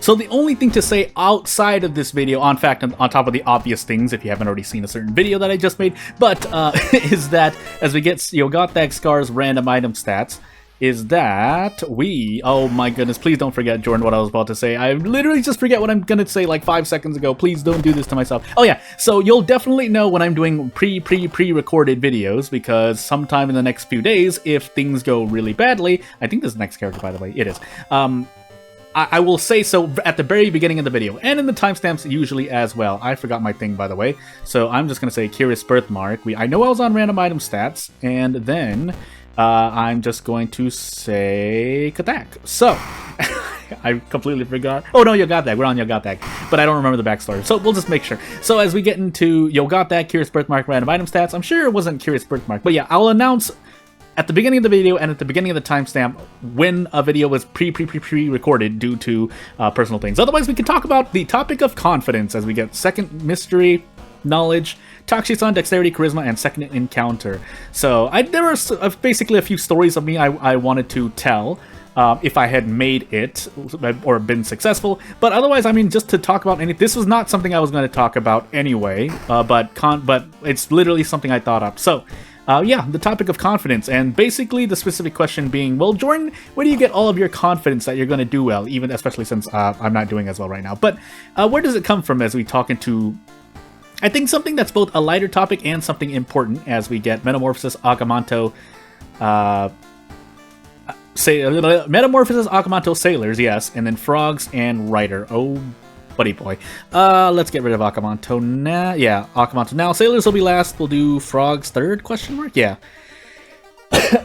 So the only thing to say outside of this video, on fact, on top of the obvious things, if you haven't already seen a certain video that I just made, but is that as we get Yogatag Scar's random item stats, is that oh my goodness, please don't forget, Jordan, what I was about to say. I literally just forget what I'm gonna say like 5 seconds ago. Please don't do this to myself. Oh yeah, so you'll definitely know when I'm doing pre-recorded videos, because sometime in the next few days, if things go really badly, I think this is the next character, by the way, it is, I will say so at the very beginning of the video, and in the timestamps usually as well. I forgot my thing, by the way, so I'm just gonna say Curious Birthmark. I know I was on random item stats, and then I'm just going to say Katak. So, I completely forgot. Oh no, Yogatag. We're on Yogatag. But I don't remember the backstory, so we'll just make sure. So as we get into Yogatag, Curious Birthmark, random item stats, I'm sure it wasn't Curious Birthmark. But yeah, I'll announce at the beginning of the video and at the beginning of the timestamp when a video was pre-recorded due to personal things. Otherwise, we can talk about the topic of confidence as we get second mystery, knowledge, Takshi's-san, dexterity, charisma, and second encounter. So there were basically a few stories of me I wanted to tell if I had made it or been successful. But otherwise, I mean, just to talk about anything, this was not something I was going to talk about anyway. But it's literally something I thought up. So. Yeah, the topic of confidence, and basically the specific question being, well, Jordan, where do you get all of your confidence that you're going to do well, even especially since I'm not doing as well right now? But where does it come from as we talk into, I think, something that's both a lighter topic and something important as we get Metamorphosis, Akamanto, Metamorphosis, Akamanto, Sailors, yes, and then Frogs and Rider. Oh, buddy boy. Let's get rid of Akamanto now. Yeah, Akamanto now. Sailors will be last. We'll do Frogs third, question mark? Yeah.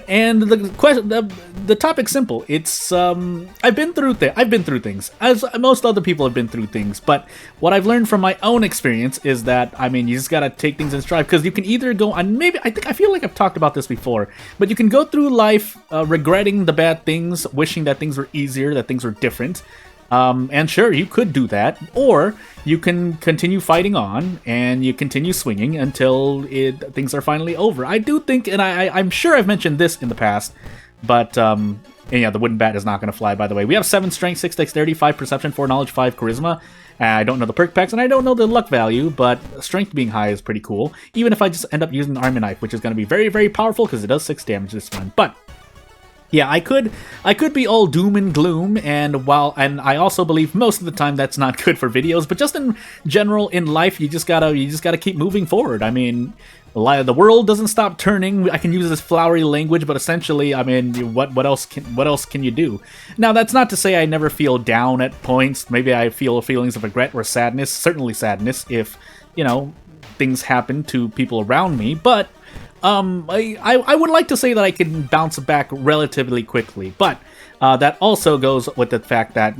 And the topic's simple. It's I've been through things, as most other people have been through things, but what I've learned from my own experience is that, I mean, you just gotta take things in stride, because you can either go on, maybe I feel like I've talked about this before, but you can go through life regretting the bad things, wishing that things were easier, that things were different. And sure, you could do that, or you can continue fighting on, and you continue swinging until things are finally over. I do think, and I'm sure I've mentioned this in the past, but, and yeah, the wooden bat is not going to fly, by the way. We have 7 strength, 6 dexterity, 5 perception, 4 knowledge, 5 charisma. I don't know the perk packs, and I don't know the luck value, but strength being high is pretty cool, even if I just end up using the army knife, which is going to be very, very powerful, because it does 6 damage this one. But yeah, I could be all doom and gloom, and I also believe most of the time that's not good for videos, but just in general in life, you just gotta keep moving forward. I mean, the world doesn't stop turning. I can use this flowery language, but essentially, I mean, what else can you do? Now, that's not to say I never feel down at points. Maybe I feel feelings of regret or sadness, certainly sadness if, you know, things happen to people around me, but I would like to say that I can bounce back relatively quickly, but that also goes with the fact that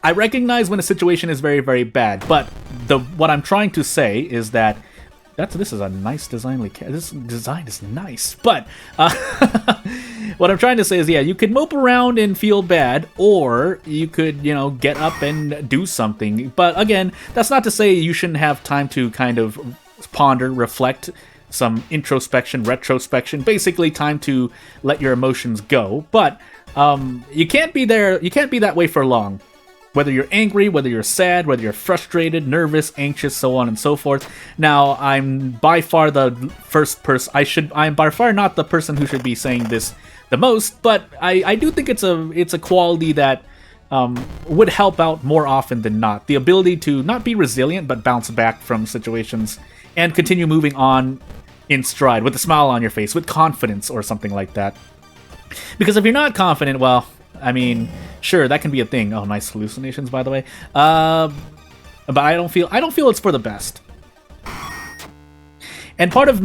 I recognize when a situation is very, very bad, but what I'm trying to say is that this is a nice design. This design is nice, but what I'm trying to say is, yeah, you could mope around and feel bad, or you could, get up and do something. But again, that's not to say you shouldn't have time to kind of ponder, reflect, some introspection, retrospection, basically time to let your emotions go. But you can't be that way for long. Whether you're angry, whether you're sad, whether you're frustrated, nervous, anxious, so on and so forth. Now, I'm by far the first person. I'm by far not the person who should be saying this the most, but I do think it's a quality that would help out more often than not. The ability to not be resilient, but bounce back from situations and continue moving on in stride, with a smile on your face, with confidence or something like that. Because if you're not confident, well, I mean, sure, that can be a thing. Oh, nice hallucinations, by the way. But I don't feel it's for the best. And part of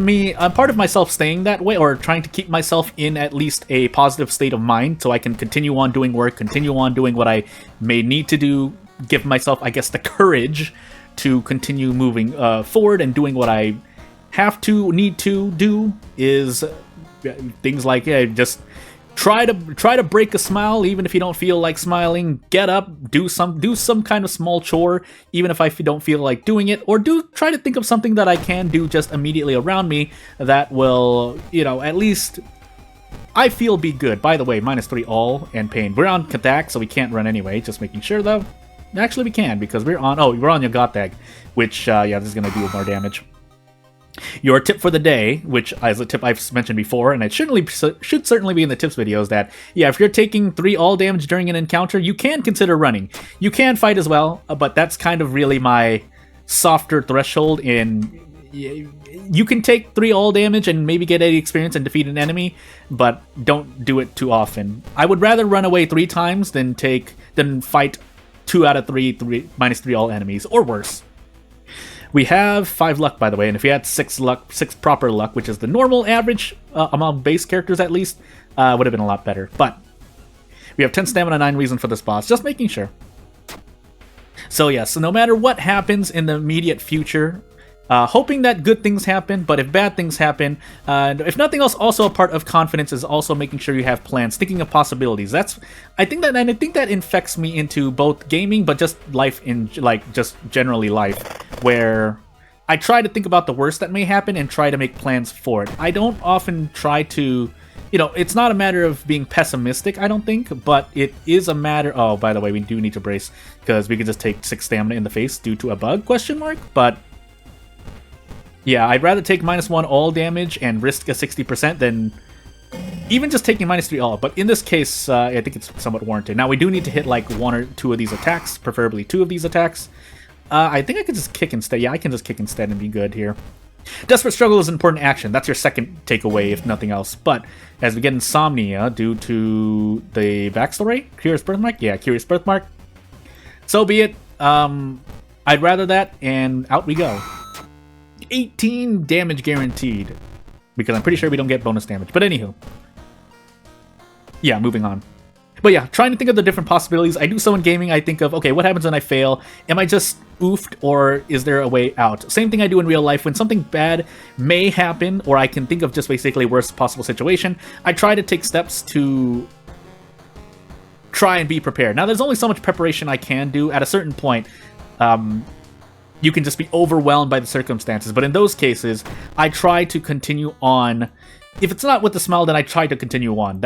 myself staying that way, or trying to keep myself in at least a positive state of mind, so I can continue on doing work, continue on doing what I may need to do, give myself, I guess, the courage to continue moving forward and doing what I need to do, is things like, yeah, just try to break a smile, even if you don't feel like smiling. Get up, do some kind of small chore, even if I don't feel like doing it, or try to think of something that I can do just immediately around me that will, at least I feel be good. By the way, -3 all and pain. We're on Katak, so we can't run anyway. Just making sure, though. Actually, we can, because we're on... Oh, we're on Yogatag, which, yeah, this is going to do more damage. Your tip for the day, which is a tip I've mentioned before, and it should certainly be in the tips videos, that, yeah, if you're taking 3 all damage during an encounter, you can consider running. You can fight as well, but that's kind of really my softer threshold in... You can take 3 all damage and maybe get 80 experience and defeat an enemy, but don't do it too often. I would rather run away 3 times than fight 2 out of 3 -3 all enemies, or worse. We have 5 luck, by the way, and if we had 6 luck, 6 proper luck, which is the normal average among base characters at least, would have been a lot better. But we have 10 stamina, 9 reason for this boss, just making sure. So yeah, so no matter what happens in the immediate future, hoping that good things happen, but if bad things happen, if nothing else, also a part of confidence is also making sure you have plans, thinking of possibilities. I think that infects me into both gaming, but just life in, like, just generally life, where I try to think about the worst that may happen and try to make plans for it. I don't often try to, it's not a matter of being pessimistic, I don't think, but it is a matter... Oh, by the way, we do need to brace, because we could just take 6 stamina in the face due to a bug, ? But... yeah, I'd rather take -1 all damage and risk a 60% than even just taking -3 all. But in this case, I think it's somewhat warranted. Now, we do need to hit like 1 or 2 of these attacks, preferably 2 of these attacks. I think I could just kick instead. Yeah, I can just kick instead and be good here. Desperate Struggle is an important action. That's your second takeaway, if nothing else. But as we get Insomnia due to the backstory, Curious Birthmark? Yeah, Curious Birthmark. So be it. I'd rather that, and out we go. 18 damage guaranteed, because I'm pretty sure we don't get bonus damage. But anywho, yeah, moving on. But yeah, trying to think of the different possibilities. I do so in gaming. I think of, okay, what happens when I fail? Am I just oofed, or is there a way out? Same thing I do in real life. When something bad may happen, or I can think of just basically worst possible situation, I try to take steps to try and be prepared. Now, there's only so much preparation I can do. At a certain point, you can just be overwhelmed by the circumstances. But in those cases, I try to continue on. If it's not with the smile, then I try to continue on.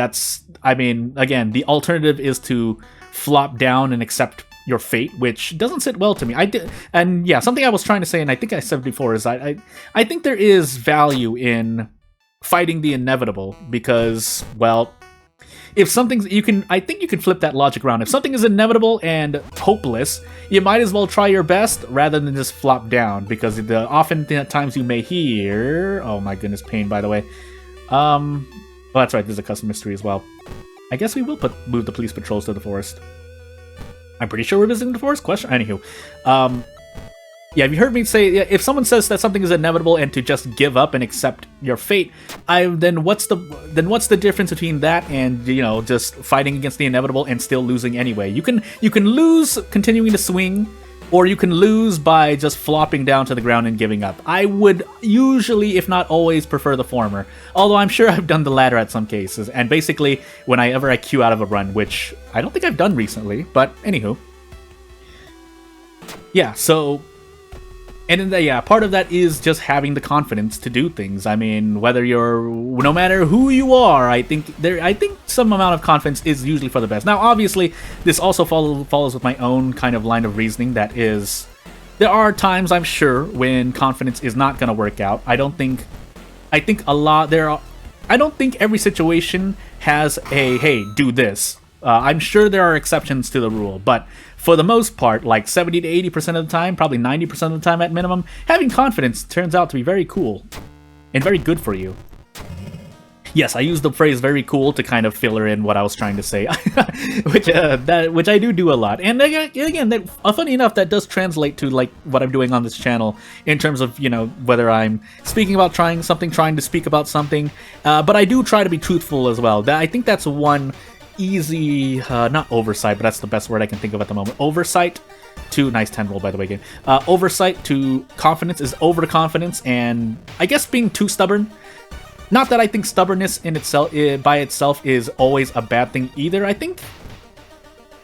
I mean, again, the alternative is to flop down and accept your fate, which doesn't sit well to me. And yeah, something I was trying to say, and I think I said before, is I think there is value in fighting the inevitable, because, well, if something's, I think you can flip that logic around. If something is inevitable and hopeless, you might as well try your best rather than just flop down, because often times you may hear... Oh my goodness, pain, by the way. Oh, that's right, there's a custom mystery as well. I guess we will move the police patrols to the forest. I'm pretty sure we're visiting the forest? Anywho. Yeah, have you heard me say, if someone says that something is inevitable and to just give up and accept your fate, then what's the difference between that and, just fighting against the inevitable and still losing anyway? You can lose continuing to swing, or you can lose by just flopping down to the ground and giving up. I would usually, if not always, prefer the former, although I'm sure I've done the latter at some cases, and basically whenever I queue out of a run, which I don't think I've done recently, but anywho. Yeah, so... And then, yeah, part of that is just having the confidence to do things. I mean, no matter who you are, I think some amount of confidence is usually for the best. Now, obviously, this also follows with my own kind of line of reasoning. That is, there are times, I'm sure, when confidence is not going to work out. I don't think every situation has a, hey, do this. I'm sure there are exceptions to the rule, but for the most part, like 70 to 80% of the time, probably 90% of the time at minimum, having confidence turns out to be very cool and very good for you. Yes, I used the phrase "very cool" to kind of filler in what I was trying to say, which I do a lot. And again, funny enough, that does translate to like what I'm doing on this channel in terms of whether I'm speaking about trying to speak about something. But I do try to be truthful as well. I think that's one easy, not oversight, but that's the best word I can think of at the moment. Oversight to, nice 10 roll by the way, game. Oversight to confidence is overconfidence, and I guess being too stubborn. Not that I think stubbornness in itself, by itself, is always a bad thing either. I think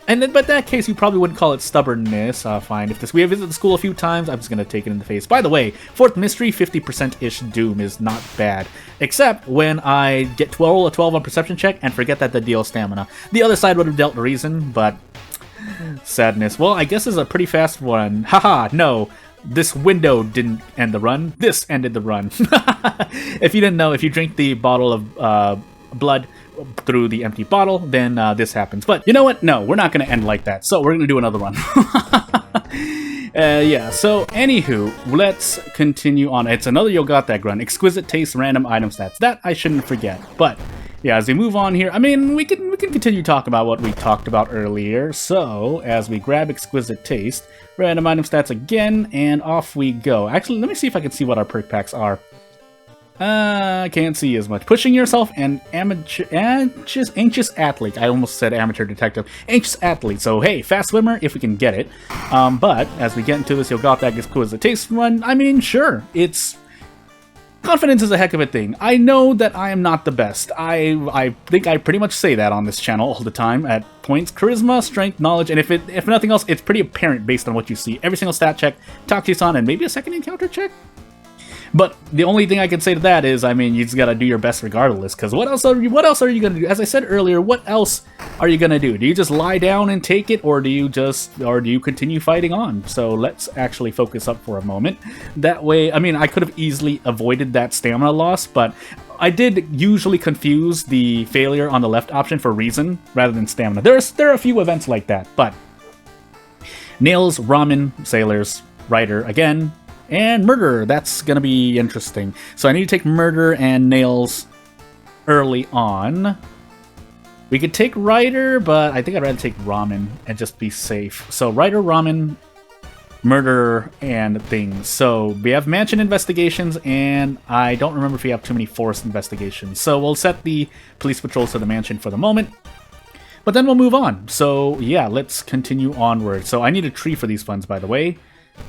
And then, but in that case, you probably wouldn't call it stubbornness. Fine. If we have visited the school a few times, I'm just gonna take it in the face. By the way, fourth mystery, 50%-ish doom is not bad. Except when I get 12 on perception check and forget that they deal stamina. The other side would have dealt reason, but sadness. Well, I guess it's a pretty fast one. Haha, no. This window didn't end the run. This ended the run. If you didn't know, if you drink the bottle of blood through the empty bottle, then this happens. But you know what? No, we're not going to end like that. So we're going to do another run. Yeah, so anywho, let's continue on. It's another Yogatag run. Exquisite taste, random item stats. That I shouldn't forget. But yeah, as we move on here, I mean, we can continue talking about what we talked about earlier. So as we grab exquisite taste, random item stats again, and off we go. Actually, let me see if I can see what our perk packs are. Can't see as much. Pushing yourself and anxious athlete. I almost said amateur detective. Anxious athlete. So hey, fast swimmer if we can get it. But as we get into this Yogatag exquisite taste run, I mean, sure, it's confidence is a heck of a thing. I know that I am not the best. I think I pretty much say that on this channel all the time at points. Charisma, strength, knowledge, and if nothing else, it's pretty apparent based on what you see. Every single stat check, talk to you on, and maybe a second encounter check? But the only thing I can say to that is, I mean, you just gotta do your best regardless, because what else are you gonna do? As I said earlier, what else are you gonna do? Do you just lie down and take it, or do you continue fighting on? So let's actually focus up for a moment. That way, I mean, I could have easily avoided that stamina loss, but I did usually confuse the failure on the left option for reason rather than stamina. There are a few events like that, but Nails, Ramen, Sailors, Rider, again, and Murder. That's gonna be interesting. So I need to take Murder and Nails early on. We could take Rider, but I think I'd rather take Ramen and just be safe. So Rider, Ramen, Murder, and things. So we have Mansion investigations, and I don't remember if we have too many Forest investigations. So we'll set the police patrols to the Mansion for the moment. But then we'll move on. So yeah, let's continue onward. So I need a tree for these funds, by the way.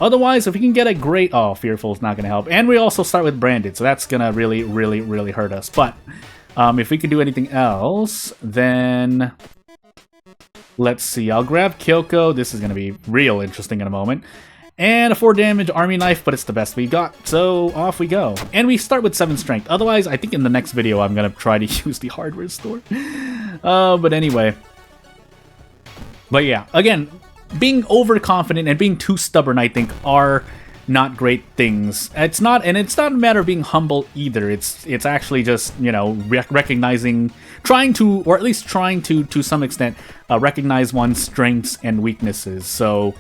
Otherwise, if we can get a great... Oh, Fearful is not going to help. And we also start with Branded, so that's going to really, really, really hurt us. But if we can do anything else, then... Let's see. I'll grab Kyoko. This is going to be real interesting in a moment. And a 4 damage army knife, but it's the best we got. So off we go. And we start with 7 strength. Otherwise, I think in the next video, I'm going to try to use the hardware store. But anyway. But yeah, again... Being overconfident and being too stubborn, I think, are not great things. It's not a matter of being humble either. It's actually just, you know, recognizing, trying to to some extent recognize one's strengths and weaknesses. So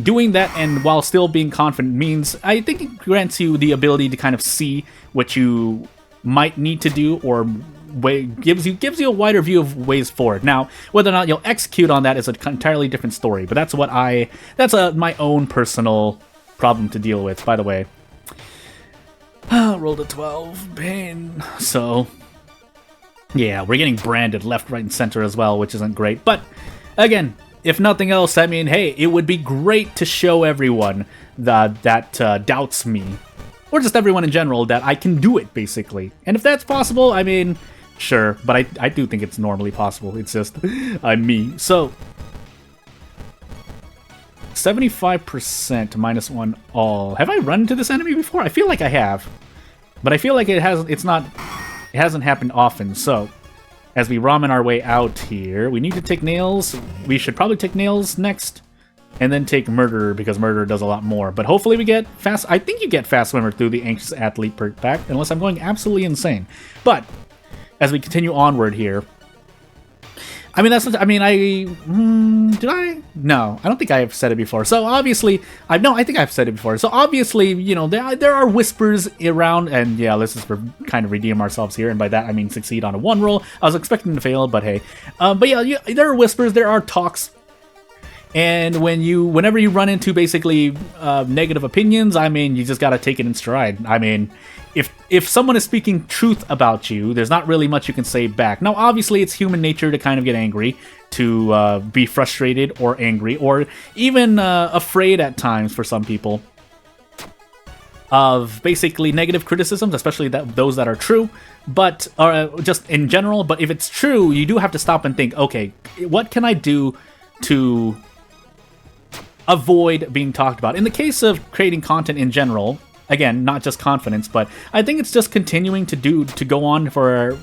doing that and while still being confident means, I think it grants you the ability to kind of see what you might need to do, or gives you a wider view of ways forward. Now, whether or not you'll execute on that is an entirely different story, but that's my own personal problem to deal with, by the way. Rolled a 12, pain. So, yeah, we're getting branded left, right, and center as well, which isn't great. But, again, if nothing else, I mean, hey, it would be great to show everyone that doubts me, or just everyone in general, that I can do it, basically. And if that's possible, I mean... Sure, but I do think it's normally possible. It's just, I'm me. So, 75% -1 all. Have I run into this enemy before? I feel like I have. But I feel like it hasn't happened often. So, as we ramen our way out here, we need to take Nails. We should probably take Nails next. And then take Murder, because Murder does a lot more. But hopefully we get Fast... I think you get Fast Swimmer through the Anxious Athlete perk pack, unless I'm going absolutely insane. But... as we continue onward here, I mean, did I? No, I don't think I have said it before. So obviously, I think I've said it before. So obviously, you know, there are whispers around, and yeah, this is for kind of redeem ourselves here, and by that I mean succeed on a 1 roll. I was expecting to fail, but hey. But yeah, there are whispers, there are talks, and whenever you run into basically negative opinions, I mean, you just gotta take it in stride. I mean, if someone is speaking truth about you, there's not really much you can say back. Now, obviously, it's human nature to kind of get angry, to be frustrated or angry, or even afraid at times for some people of basically negative criticisms, especially those that are true, but just in general. But if it's true, you do have to stop and think, okay, what can I do to avoid being talked about. In the case of creating content in general, again, not just confidence, but I think it's just continuing to go on for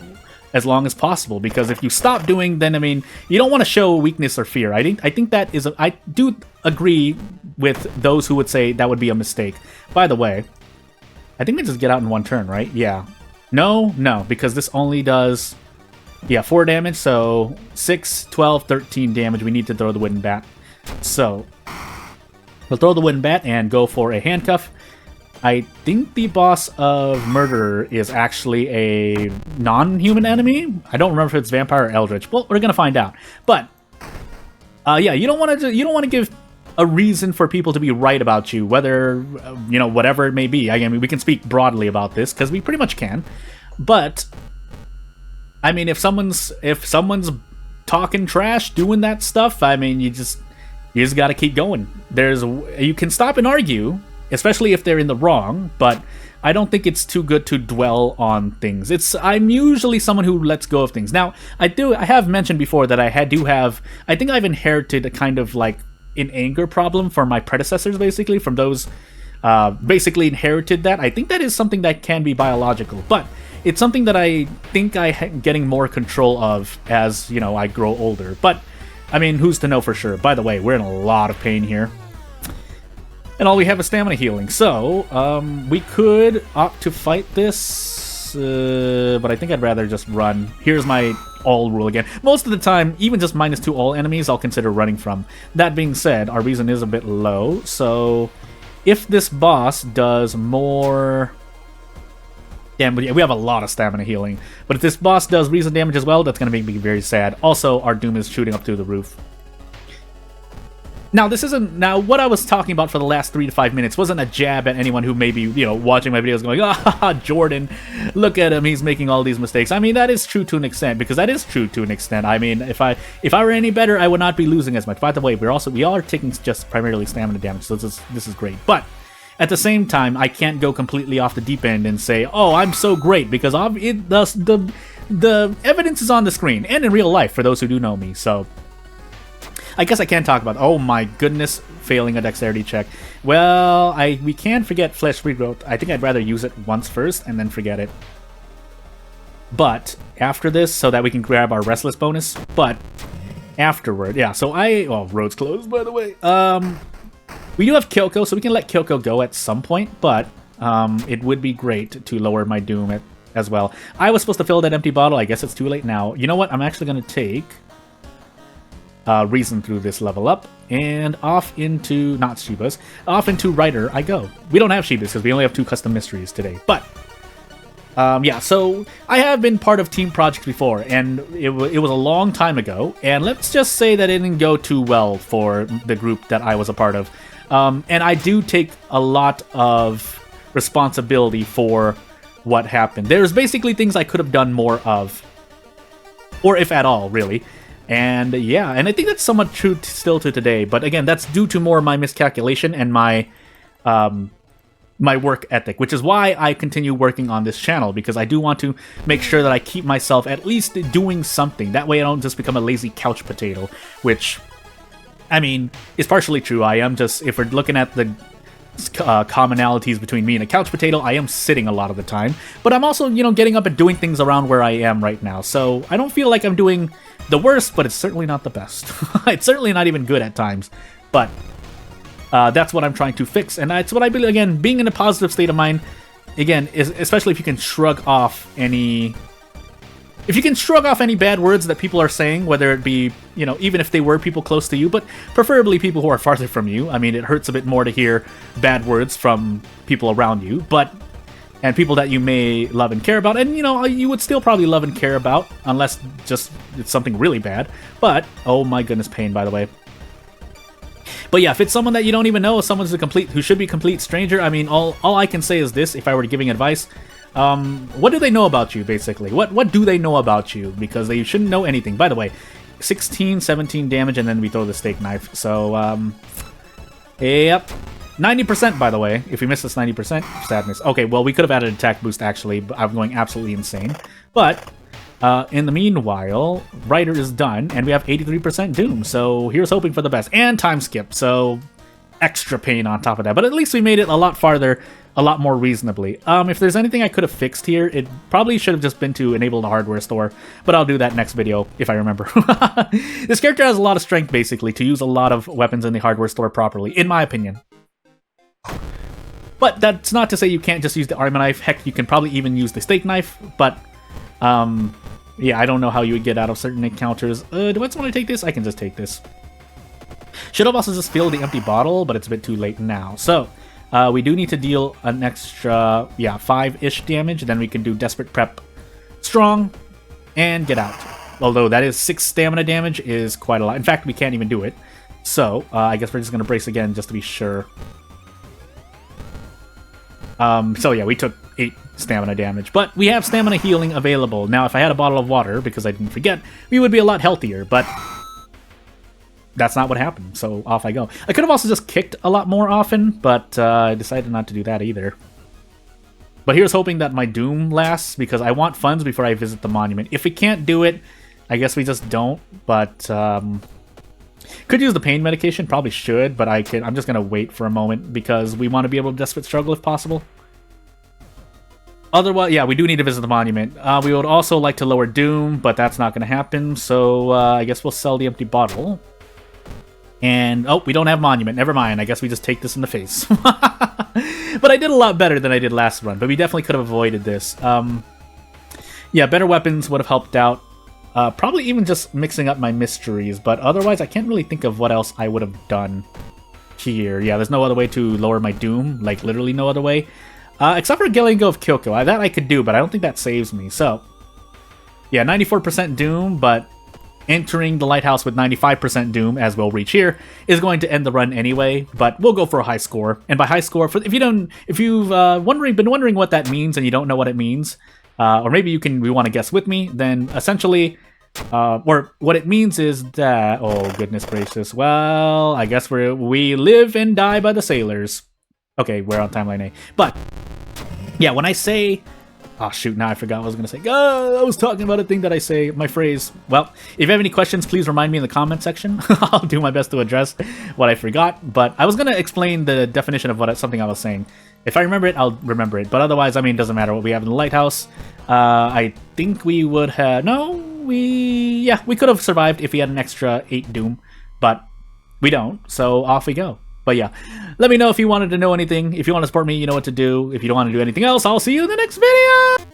as long as possible, because if you stop doing, then I mean, you don't want to show weakness or fear. I think that is I do agree with those who would say that would be a mistake. By the way, I think we just get out in one turn, right? Yeah. No, because this only does 4 damage, so 6, 12, 13 damage. We need to throw the wooden bat. So we'll throw the wooden bat and go for a handcuff. I think the boss of Murderer is actually a non-human enemy. I don't remember if it's vampire or eldritch. Well, we're gonna find out. But yeah, you don't want to give a reason for people to be right about you, whether whatever it may be. I mean, we can speak broadly about this because we pretty much can. But I mean, if someone's talking trash, doing that stuff, I mean, you just got to keep going. You can stop and argue, especially if they're in the wrong, but I don't think it's too good to dwell on things. I'm usually someone who lets go of things. Now, I have mentioned before that I think I've inherited a kind of like an anger problem from my predecessors, basically, from those basically inherited that. I think that is something that can be biological, but it's something that I think I'm getting more control of as, I grow older. But, I mean, who's to know for sure? By the way, we're in a lot of pain here. And all we have is stamina healing. So, we could opt to fight this, but I think I'd rather just run. Here's my all rule again. Most of the time, even just -2 all enemies, I'll consider running from. That being said, our reason is a bit low, so if this boss does more damage, we have a lot of stamina healing, but if this boss does reason damage as well, that's going to make me very sad. Also, our doom is shooting up through the roof. Now, what I was talking about for the last 3 to 5 minutes wasn't a jab at anyone who may be, watching my videos going, Jordan, look at him, he's making all these mistakes. I mean, that is true to an extent, because that is true to an extent. I mean, if I were any better, I would not be losing as much. By the way, we are taking just primarily stamina damage, so this is great. But at the same time, I can't go completely off the deep end and say, oh, I'm so great, because the evidence is on the screen, and in real life, for those who do know me, so I guess I can talk about, oh my goodness, failing a dexterity check. Well, we can't forget flesh regrowth. I think I'd rather use it once first and then forget it. But after this, so that we can grab our restless bonus, but afterward, yeah, so road's closed, by the way. We do have Kyoko, so we can let Kyoko go at some point, but it would be great to lower my doom as well. I was supposed to fill that empty bottle. I guess it's too late now. You know what? I'm actually going to take reason through this level up, and off into, not Shiba's, off into Writer I go. We don't have Shiba's because we only have 2 custom mysteries today, but yeah, so I have been part of team projects before, and it was a long time ago, and let's just say that it didn't go too well for the group that I was a part of. And I do take a lot of responsibility for what happened. There's basically things I could have done more of, or if at all, really. And yeah, and I think that's somewhat true still to today. But again, that's due to more of my miscalculation and my my work ethic, which is why I continue working on this channel, because I do want to make sure that I keep myself at least doing something. That way I don't just become a lazy couch potato, which, I mean, is partially true. I am just, if we're looking at the commonalities between me and a couch potato, I am sitting a lot of the time. But I'm also, getting up and doing things around where I am right now. So I don't feel like I'm doing the worst, but it's certainly not the best. It's certainly not even good at times. But that's what I'm trying to fix. And that's what I believe, again, being in a positive state of mind, again, especially if you can shrug off any... If you can shrug off any bad words that people are saying, whether it be, even if they were people close to you, but preferably people who are farther from you. I mean, it hurts a bit more to hear bad words from people around you, and people that you may love and care about, and you would still probably love and care about, unless just it's something really bad. But oh my goodness, pain, by the way. But yeah, if it's someone that you don't even know, someone's who should be a complete stranger, I mean, all I can say is this, if I were giving advice, what do they know about you, basically? What do they know about you? Because they shouldn't know anything. By the way, 16, 17 damage, and then we throw the steak knife. So, yep. 90%, by the way. If we miss this 90%, sadness. Okay, well, we could have added attack boost, actually, but I'm going absolutely insane. But In the meanwhile, Rider is done, and we have 83% Doom, so here's hoping for the best. And time skip, so extra pain on top of that. But at least we made it a lot farther, a lot more reasonably. If there's anything I could have fixed here, it probably should have just been to enable the hardware store, but I'll do that next video, if I remember. This character has a lot of strength, basically, to use a lot of weapons in the hardware store properly, in my opinion. But that's not to say you can't just use the army knife. Heck, you can probably even use the steak knife, but yeah, I don't know how you would get out of certain encounters. Do I just want to take this? I can just take this. Should have also just filled the empty bottle, but it's a bit too late now. So, we do need to deal an extra, 5-ish damage. Then we can do Desperate Prep Strong and get out. Although that is 6 stamina damage is quite a lot. In fact, we can't even do it. So, I guess we're just going to brace again just to be sure. So yeah, we took 8 stamina damage, but we have stamina healing available. Now, if I had a bottle of water, because I didn't forget, we would be a lot healthier, but that's not what happened, so off I go. I could have also just kicked a lot more often, but I decided not to do that either. But here's hoping that my Doom lasts, because I want funds before I visit the monument. If we can't do it, I guess we just don't, but could use the pain medication, probably should, but I'm just gonna wait for a moment because we want to be able to desperate struggle if possible. Otherwise, yeah, we do need to visit the monument. We would also like to lower Doom, but that's not gonna happen, so I guess we'll sell the empty bottle. And, oh, we don't have monument, never mind, I guess we just take this in the face. But I did a lot better than I did last run, but we definitely could have avoided this. Yeah, better weapons would have helped out. Probably even just mixing up my mysteries, but otherwise I can't really think of what else I would have done here. Yeah, there's no other way to lower my Doom, like literally no other way. Except for letting go of Kyoko. That I could do, but I don't think that saves me. So, yeah, 94% Doom, but entering the lighthouse with 95% Doom, as we'll reach here, is going to end the run anyway, but we'll go for a high score. And by high score, if you've been wondering what that means and you don't know what it means, or maybe you want to guess with me, then essentially, or what it means is that, oh goodness gracious, well, I guess we live and die by the sailors. Okay, we're on timeline A. But, yeah, when I say, oh shoot, now I forgot what I was going to say. I was talking about a thing that I say, my phrase. Well, if you have any questions, please remind me in the comment section. I'll do my best to address what I forgot, but I was going to explain the definition of something I was saying. If I remember it, I'll remember it. But otherwise, I mean, it doesn't matter what we have in the lighthouse. I think we would have... No, we could have survived if we had an extra 8 Doom. But we don't, so off we go. But yeah, let me know if you wanted to know anything. If you want to support me, you know what to do. If you don't want to do anything else, I'll see you in the next video!